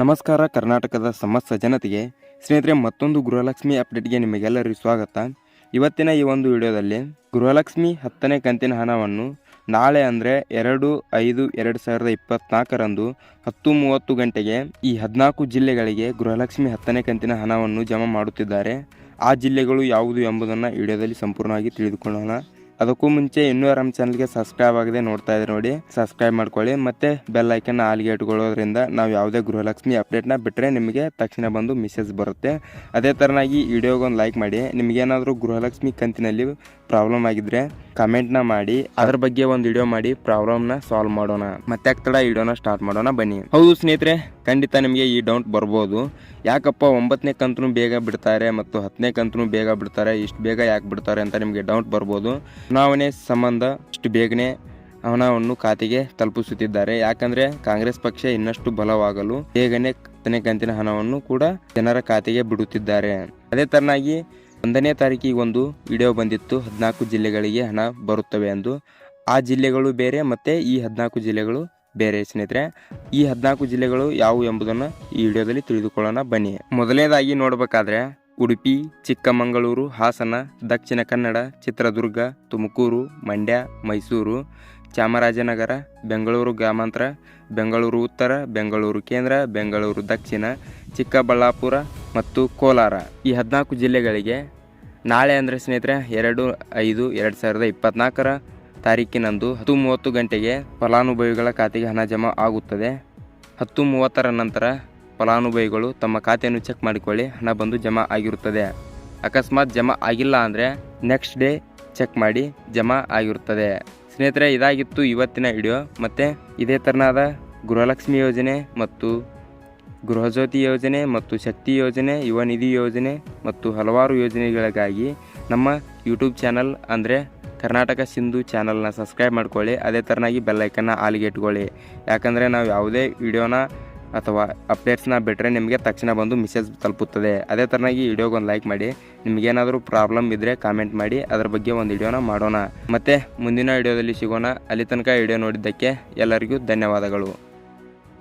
ನಮಸ್ಕಾರ ಕರ್ನಾಟಕದ ಸಮಸ್ತ ಜನತೆಗೆ ಸ್ನೇಹಿತರೆ, ಮತ್ತೊಂದು ಗೃಹಲಕ್ಷ್ಮಿ ಅಪ್ಡೇಟ್ಗೆ ನಿಮಗೆಲ್ಲರಿಗೂ ಸ್ವಾಗತ. ಇವತ್ತಿನ ಈ ಒಂದು ವಿಡಿಯೋದಲ್ಲಿ ಗೃಹಲಕ್ಷ್ಮಿ 10ನೇ ಕಂತಿನ ಹಣವನ್ನು ನಾಳೆ ಅಂದರೆ 2/5/2024 10:30 ಗಂಟೆಗೆ ಈ 14 ಜಿಲ್ಲೆಗಳಿಗೆ ಗೃಹಲಕ್ಷ್ಮಿ 10ನೇ ಕಂತಿನ ಹಣವನ್ನು ಜಮಾ ಮಾಡುತ್ತಿದ್ದಾರೆ. ಆ ಜಿಲ್ಲೆಗಳು ಯಾವುದು ಎಂಬುದನ್ನು ವಿಡಿಯೋದಲ್ಲಿ ಸಂಪೂರ್ಣವಾಗಿ ತಿಳಿದುಕೊಳ್ಳೋಣ. ಅದಕ್ಕೂ ಮುಂಚೆ ಇನ್ನೂ ನಮ್ಮ ಚಾನಲ್ಗೆ ಸಬ್ಸ್ಕ್ರೈಬ್ ಆಗದೆ ನೋಡ್ತಾ ಇದ್ರೆ ನೋಡಿ, ಸಬ್ಸ್ಕ್ರೈಬ್ ಮಾಡ್ಕೊಳ್ಳಿ. ಮತ್ತೆ ಬೆಲ್ ಐಕನ್ ಆಲ್ಗೆ ಇಟ್ಕೊಳ್ಳೋದ್ರಿಂದ ನಾವು ಯಾವುದೇ ಗೃಹಲಕ್ಷ್ಮಿ ಅಪ್ಡೇಟ್ನ ಬಿಟ್ಟರೆ ನಿಮಗೆ ತಕ್ಷಣ ಬಂದು ಮೆಸೇಜ್ ಬರುತ್ತೆ. ಅದೇ ಥರನಾಗಿ ವಿಡಿಯೋಗೆ ಒಂದು ಲೈಕ್ ಮಾಡಿ. ನಿಮಗೇನಾದರೂ ಗೃಹಲಕ್ಷ್ಮಿ ಕಂತಿನಲ್ಲಿ ಪ್ರಾಬ್ಲಮ್ ಆಗಿದ್ರೆ ಕಮೆಂಟ್ನ ಮಾಡಿ, ಅದ್ರ ಬಗ್ಗೆ ಒಂದು ವಿಡಿಯೋ ಮಾಡಿ ಪ್ರಾಬ್ಲಮ್ನ ಸಾಲ್ವ್ ಮಾಡೋಣ. ಮತ್ತೆ ತಡ ವಿಡಿಯೋನ ಸ್ಟಾರ್ಟ್ ಮಾಡೋಣ ಬನ್ನಿ. ಹೌದು ಸ್ನೇಹಿತರೆ, ಖಂಡಿತ ನಿಮಗೆ ಈ ಡೌಟ್ ಬರ್ಬೋದು, ಯಾಕಪ್ಪ 9ನೇ ಕಂತನು ಬೇಗ ಬಿಡ್ತಾರೆ ಮತ್ತು 10ನೇ ಕಂತನು ಬೇಗ ಬಿಡ್ತಾರೆ, ಇಷ್ಟು ಬೇಗ ಯಾಕೆ ಬಿಡ್ತಾರೆ ಅಂತ ನಿಮಗೆ ಡೌಟ್ ಬರ್ಬೋದು. ಚುನಾವಣೆ ಸಂಬಂಧ ಇಷ್ಟು ಬೇಗನೆ ಹಣವನ್ನು ಖಾತೆಗೆ ತಲುಪಿಸುತ್ತಿದ್ದಾರೆ. ಯಾಕಂದ್ರೆ ಕಾಂಗ್ರೆಸ್ ಪಕ್ಷ ಇನ್ನಷ್ಟು ಬಲವಾಗಲು ಬೇಗನೆ 10ನೇ ಕಂತಿನ ಹಣವನ್ನು ಕೂಡ ಜನರ ಖಾತೆಗೆ ಬಿಡುತ್ತಿದ್ದಾರೆ. ಅದೇ ತರನಾಗಿ 1ನೇ ತಾರೀಕಿಗೆ ಒಂದು ವಿಡಿಯೋ ಬಂದಿತ್ತು, 14 ಜಿಲ್ಲೆಗಳಿಗೆ ಹಣ ಬರುತ್ತವೆ ಎಂದು. ಆ ಜಿಲ್ಲೆಗಳು ಬೇರೆ ಮತ್ತೆ ಈ 14 ಜಿಲ್ಲೆಗಳು ಬೇರೆ ಸ್ನೇಹಿತರೆ. ಈ 14 ಜಿಲ್ಲೆಗಳು ಯಾವುವು ಎಂಬುದನ್ನು ಈ ವಿಡಿಯೋದಲ್ಲಿ ತಿಳಿದುಕೊಳ್ಳೋಣ ಬನ್ನಿ. ಮೊದಲನೇದಾಗಿ ನೋಡಬೇಕಾದ್ರೆ ಉಡುಪಿ, ಚಿಕ್ಕಮಗಳೂರು, ಹಾಸನ, ದಕ್ಷಿಣ ಕನ್ನಡ, ಚಿತ್ರದುರ್ಗ, ತುಮಕೂರು, ಮಂಡ್ಯ, ಮೈಸೂರು, ಚಾಮರಾಜನಗರ, ಬೆಂಗಳೂರು ಗ್ರಾಮಾಂತರ, ಬೆಂಗಳೂರು ಉತ್ತರ, ಬೆಂಗಳೂರು ಕೇಂದ್ರ, ಬೆಂಗಳೂರು ದಕ್ಷಿಣ, ಚಿಕ್ಕಬಳ್ಳಾಪುರ ಮತ್ತು ಕೋಲಾರ. ಈ 14 ಜಿಲ್ಲೆಗಳಿಗೆ ನಾಳೆ ಅಂದರೆ ಸ್ನೇಹಿತರೆ 2/5/2024 ತಾರೀಕಿನಂದು 10:30 ಗಂಟೆಗೆ ಫಲಾನುಭವಿಗಳ ಖಾತೆಗೆ ಹಣ ಜಮಾ ಆಗುತ್ತದೆ. 10:30 ನಂತರ ಫಲಾನುಭವಿಗಳು ತಮ್ಮ ಖಾತೆಯನ್ನು ಚೆಕ್ ಮಾಡಿಕೊಳ್ಳಿ, ಹಣ ಬಂದು ಜಮಾ ಆಗಿರುತ್ತದೆ. ಅಕಸ್ಮಾತ್ ಜಮಾ ಆಗಿಲ್ಲ ಅಂದರೆ ನೆಕ್ಸ್ಟ್ ಡೇ ಚೆಕ್ ಮಾಡಿ ಜಮಾ ಆಗಿರುತ್ತದೆ. ಸ್ನೇಹಿತರೆ, ಇದಾಗಿತ್ತು ಇವತ್ತಿನ ವಿಡಿಯೋ. ಮತ್ತು ಇದೇ ಥರನಾದ ಗೃಹಲಕ್ಷ್ಮಿ ಯೋಜನೆ ಮತ್ತು ಗೃಹಜ್ಯೋತಿ ಯೋಜನೆ ಮತ್ತು ಶಕ್ತಿ ಯೋಜನೆ, ಯುವ ನಿಧಿ ಯೋಜನೆ ಮತ್ತು ಹಲವಾರು ಯೋಜನೆಗಳಿಗಾಗಿ ನಮ್ಮ ಯೂಟ್ಯೂಬ್ ಚಾನಲ್ ಅಂದರೆ ಕರ್ನಾಟಕ ಸಿಂಧು ಚಾನಲ್ನ ಸಬ್ಸ್ಕ್ರೈಬ್ ಮಾಡ್ಕೊಳ್ಳಿ. ಅದೇ ಥರನಾಗಿ ಬೆಲ್ಲೈಕನ್ನ ಆಲಿಗೆ ಇಟ್ಕೊಳ್ಳಿ. ಯಾಕಂದರೆ ನಾವು ಯಾವುದೇ ವಿಡಿಯೋನ ಅಥವಾ ಅಪ್ಡೇಟ್ಸ್ನ ಬಿಟ್ಟರೆ ನಿಮಗೆ ತಕ್ಷಣ ಬಂದು ಮೆಸೇಜ್ ತಲುಪುತ್ತದೆ. ಅದೇ ಥರನಾಗಿ ವಿಡಿಯೋಗೆ ಒಂದು ಲೈಕ್ ಮಾಡಿ. ನಿಮಗೇನಾದರೂ ಪ್ರಾಬ್ಲಮ್ ಇದ್ದರೆ ಕಾಮೆಂಟ್ ಮಾಡಿ, ಅದರ ಬಗ್ಗೆ ಒಂದು ವಿಡಿಯೋನ ಮಾಡೋಣ. ಮತ್ತು ಮುಂದಿನ ವಿಡಿಯೋದಲ್ಲಿ ಸಿಗೋಣ. ಅಲ್ಲಿ ತನಕ ವಿಡಿಯೋ ನೋಡಿದ್ದಕ್ಕೆ ಎಲ್ಲರಿಗೂ ಧನ್ಯವಾದಗಳು.